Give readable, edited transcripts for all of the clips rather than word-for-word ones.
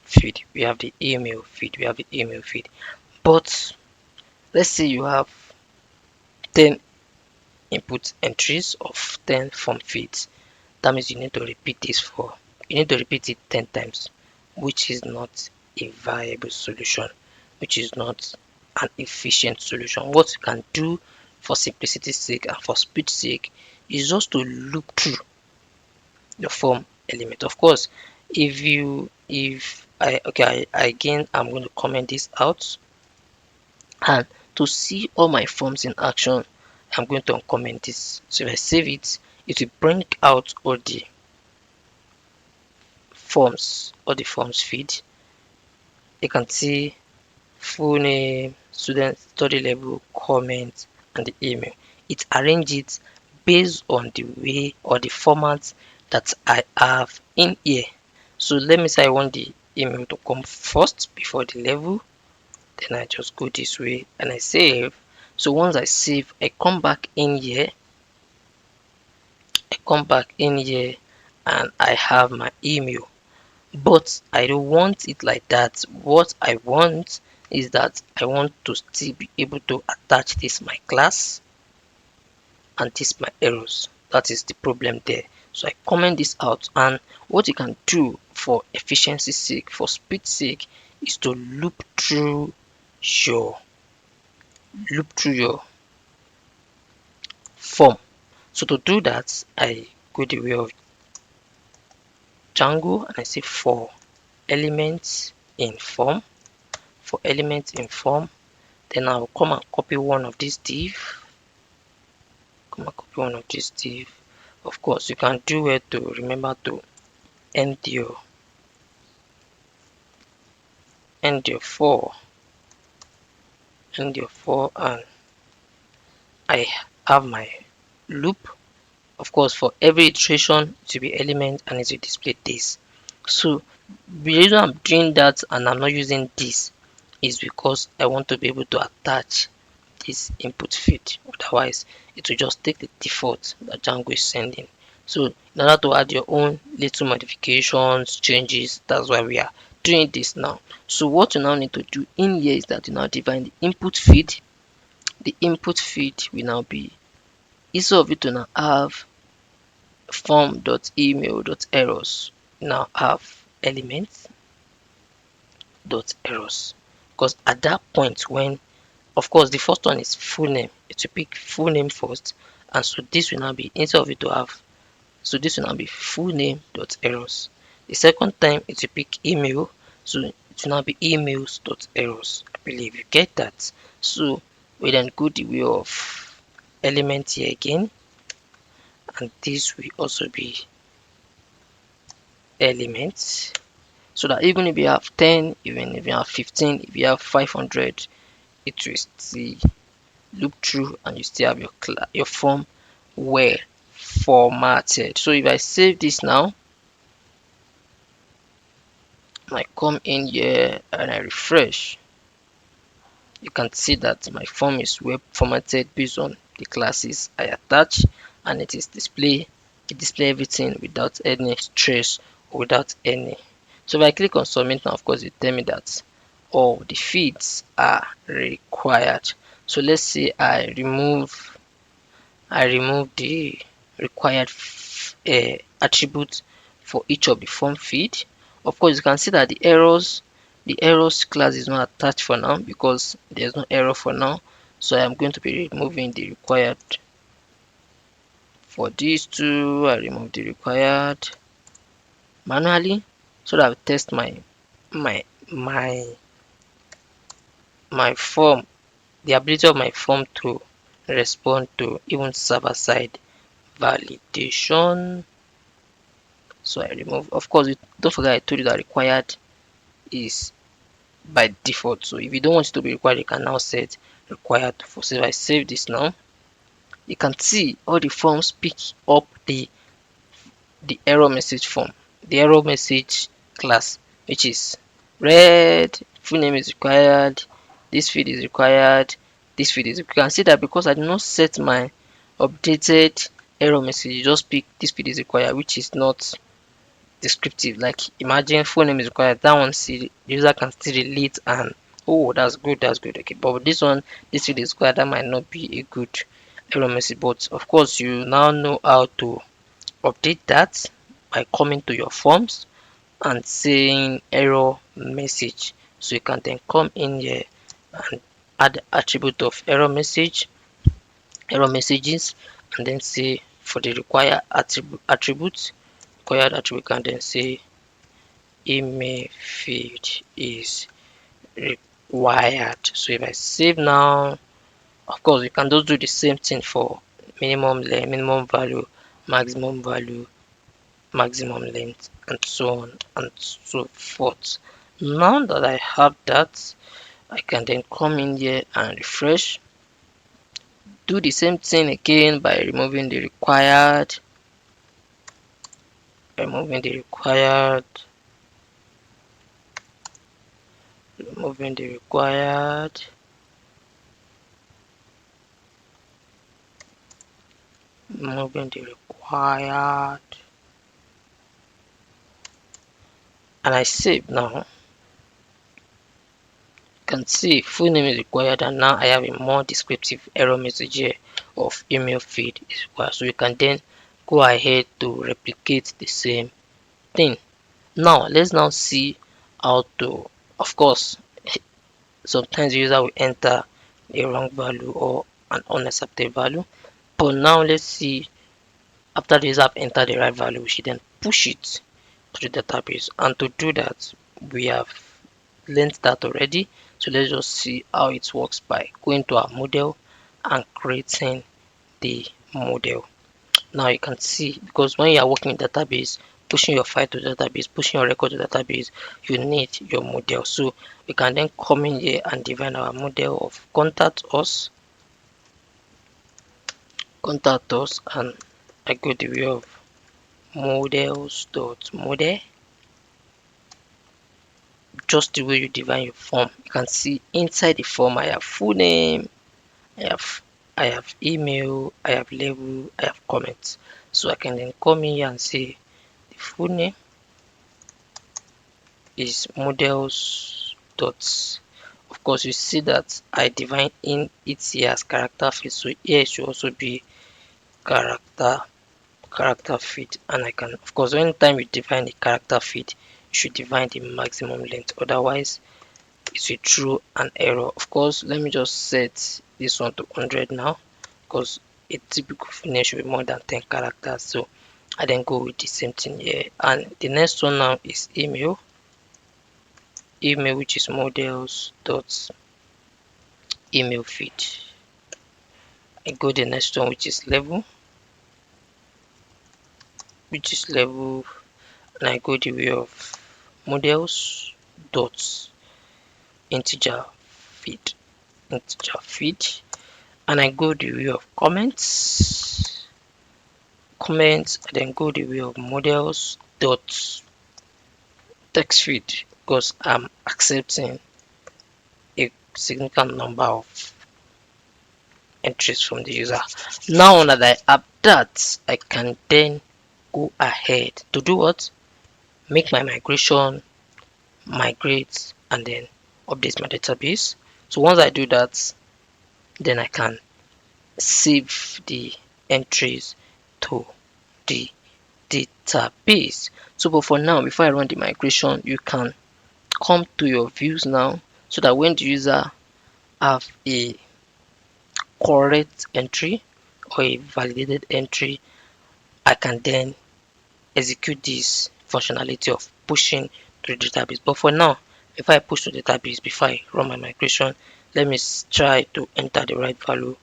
feed, we have the email feed, we have the email feed. But let's say you have 10 input entries of 10 form feeds. That means you need to repeat this for, you need to repeat it 10 times, which is not a viable solution, which is not an efficient solution. What you can do for simplicity's sake and for speed's sake is just to loop through the form element. Of course, if I, okay, again, I'm going to comment this out, and to see all my forms in action, I'm going to uncomment this. So if I save it, it will bring out all the forms feed. You can see full name, student study level, comment, and the email. It arranges it based on the way or the format that I have in here. So let me say I want the email to come first before the level. Then I just go this way and I save. So once I save, I come back in here. And I have my email. But I don't want it like that. What I want is that I want to still be able to attach this my class and this my errors. That is the problem there. So I comment this out, and what you can do for efficiency's sake, for speed's sake, is to loop through your form. So to do that, I go the way of Django and I say for elements in form, then I'll come and copy one of these div. Of course, you can do it to remember to end your for, and I have my loop. Of course, for every iteration to be element and it will display this. So the reason I'm doing that and I'm not using this is because I want to be able to attach this input feed. Otherwise, it will just take the default that Django is sending. So in order to add your own little modifications, changes, that's why we are doing this now. So what you now need to do in here is that you now define the input feed. The input feed will now be, instead of it to now have form.email.errors, now have elements.errors. Because at that point, when, of course, the first one is full name, it will pick full name first, and so this will now be, instead of it to have, so this will now be full name.errors. The second time it will pick email, so it will now be emails.errors. I believe you get that. So we then go the way of element here again, and this will also be elements, so that even if you have 10, even if you have 15, if you have 500, it will still loop through and you still have your form well formatted. So if I save this now, I come in here and I refresh, you can see that my form is well formatted based on the classes I attach, and it display everything without any stress or without any. So if I click on submit now, of course it tell me that all the feeds are required. So let's say I remove the required attribute for each of the form feed. Of course, you can see that the errors class is not attached for now because there's no error for now. So I'm going to be removing the required for these two. I remove the required manually so that I test my form, the ability of my form to respond to even server side validation. So I remove, of course, don't forget I told you that required is by default. So if you don't want it to be required, you can now set required for. So if I save this now, you can see all the forms pick up the error message form, the error message class, which is red, full name is required, this field is required, this field is. You can see that because I did not set my updated error message, you just pick this field is required, which is not descriptive. Like imagine full name is required. That one, see, the user can still relate and oh, that's good, that's good. Okay, but with this one, this field is required. That might not be a good error message. But of course, you now know how to update that by coming to your forms and saying error message. So you can then come in here and add the attribute of error messages, and then say for the required attribute can then say email field is required. So if I save now, of course you can just do the same thing for minimum length, minimum value, maximum length, and so on and so forth. Now that I have that, I can then come in here and refresh, do the same thing again by removing the required, removing the required, removing the required, removing the required, and I save now. You can see full name is required, and now I have a more descriptive error message here of email feed is required. So you can then go ahead to replicate the same thing. Now let's now see how to, of course, sometimes the user will enter a wrong value or an unaccepted value. But now let's see, after the user have entered the right value, we should then push it to the database. And to do that, we have learned that already. So let's just see how it works by going to our model and creating the model. Now you can see, because when you are working in database, pushing your file to the database, pushing your record to the database, you need your model. So we can then come in here and define our model of contact us, and I go the way of models.model, just the way you define your form. You can see inside the form I have full name, I have I have email, I have label, I have comments. So I can then come in here and say the full name is models dot. Of course, you see that I define in it here as character field, so here it should also be character feed. And I can, of course, anytime you define the character feed, you should define the maximum length, otherwise it will throw an error. Of course, let me just set this one to 100 now, because a typical finish should be more than 10 characters. So I then go with the same thing here, and the next one now is email, which is models dot email feed. I go the next one, which is level, and I go the way of models dot integer feed, and I go the way of comments, and then go the way of models dot text feed, because I'm accepting a significant number of entries from the user. Now that I have that, I can then go ahead to do what? Make my migration, migrate, and then update my database. So once I do that, then I can save the entries to the database. So but for now, before I run the migration, you can come to your views now, so that when the user have a correct entry or a validated entry, I can then execute this functionality of pushing to the database. But for now, if I push to the database before I run my migration, let me try to enter the right value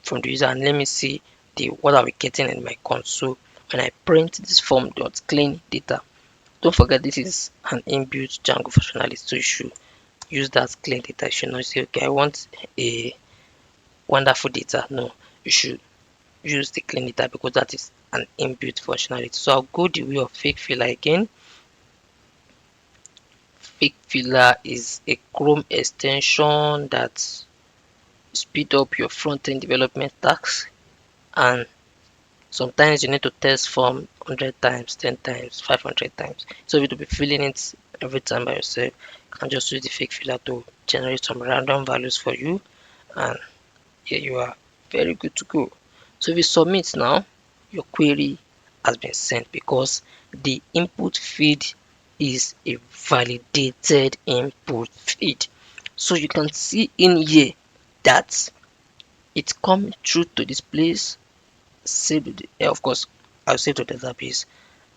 from the user, and let me see the what are we getting in my console when I print this form dot clean data. Don't forget, this is an inbuilt Django functionality, so you should use that clean data. You should not say, okay, I want a wonderful data. No, you should use the clean data, because that is an inbuilt functionality. So I'll go the way of fake filler again. Fake filler is a Chrome extension that speed up your front-end development tasks, and sometimes you need to test form 100 times, 10 times, 500 times. So if you to be filling it every time by yourself, you can just use the fake filler to generate some random values for you, and here you are, very good to go. So if you submit now, your query has been sent because the input feed is a validated input feed. So you can see in here that it's coming through to this place, saved of course I'll save the database,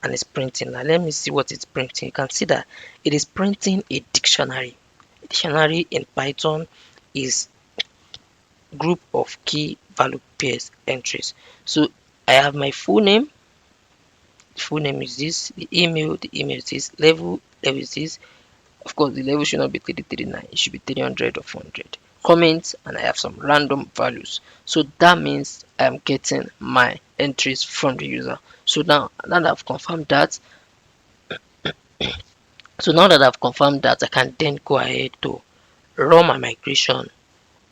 and it's printing. Now let me see what it's printing. You can see that it is printing a dictionary. A dictionary in Python is group of key value pairs entries. So I have my full name. The full name is this. The email is this. Level is this. Of course, the level should not be 339. It should be 300 or 400. Comments, and I have some random values. So that means I'm getting my entries from the user. So now that I've confirmed that, I can then go ahead to run my migration,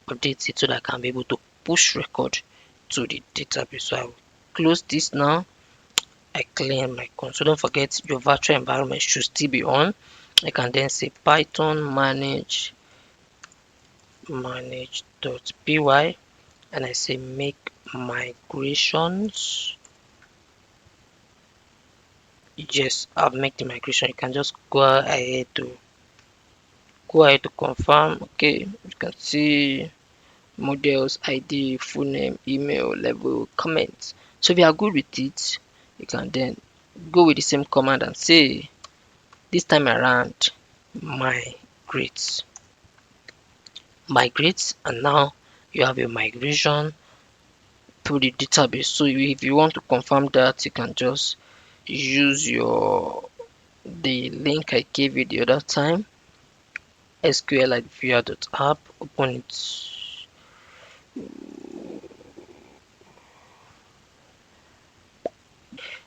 update it so that I can be able to push record to the database. So I will close this now. I clear my console. Don't forget your virtual environment should still be on. I can then say python manage.py, and I say make migrations. Yes, I've made the migration. You can just go ahead to confirm. Okay, you can see models, ID, full name, email, level, comments. So if you are good with it, you can then go with the same command and say this time around migrate, and now you have a migration to the database. So if you want to confirm that, you can just use the link I gave you the other time, sqlite.app, open it.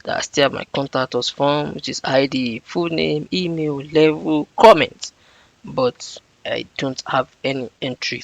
That I still have my contact us form, which is ID, full name, email, level, comment, but I don't have any entry